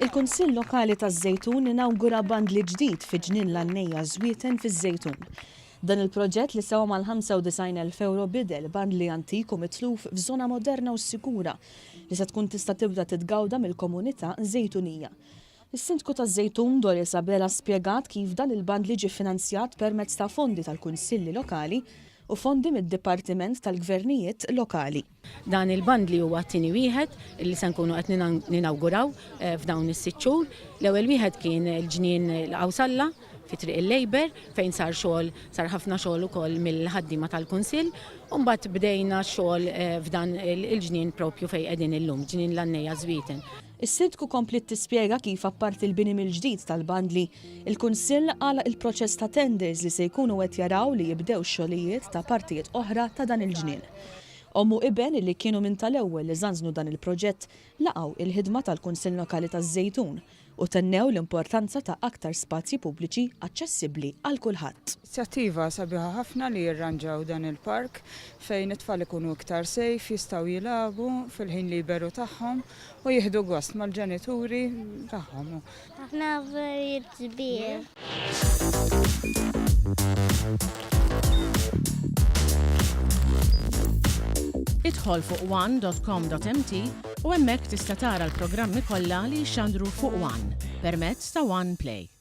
Il-Kunsill Lokali taż-Żejtun inawgura bandli ġdid fi ġnien l-Annejja Żwieten fiż-Żejtun. Dan il-proġett li sewa mal-95,000 € bidel bandli antik u mitluf f'żona moderna u sikura li se tkun tista' tibda titgawda mill-komunità Żejtunija. Is-Sindku taż-Żejtun Dor Isabella spjegat kif dan il-bandli ġie finanzjat permezz ta' fondi tal-Kunsilli Lokali u fondi mid-Dipartiment tal-Gvernijiet Lokali. Dan il-bandli huwa t-tieni wieħed li se nkunu qed ninawguraw f'dawn is-sitt xhur. L-ewwel wieħed kien il-ġnien l-Qawsalla fi triq il-Lejber fejn sar ħafna xogħol ukoll mill-ħaddiema tal-Kunsill u mbagħad bdejna xogħol f'dan il-ġnien propju fejn qegħdin illum, ġnien l-Annejja Żwieten. Is-Sindku komplet tispjega kif apparti il-bini mill-ġdid tal-bandli, il-Kunsill għala il-proċess ta' tenders li se jkunu qed jaraw li jibdew xogħlijiet ta' partijiet oħra ta' dan il-ġnien. Ommu Iben li kienu minn tal-ewwel li żanżnu dan il-proġett laqgħu il-ħidma tal-Kunsill Lokali taż-Żejtun u tennew l-importanza ta' aktar spazji pubbliċi aċċessibbli għal kulħadd. Inizjattiva sabiħa ħafna li jirranġaw dan il-park fejn it-tfal ikunu iktar sejf, jistgħu jilagħbu fil-ħin liberu tagħhom u jieħdu gost mal-ġenituri tagħhom. Ħafna affarijiet sbieħ. Idħol fuq one.com.mt u hemmhekk tista' tara l-programmi kollha li jxandru fuq One permezz ta' One Play.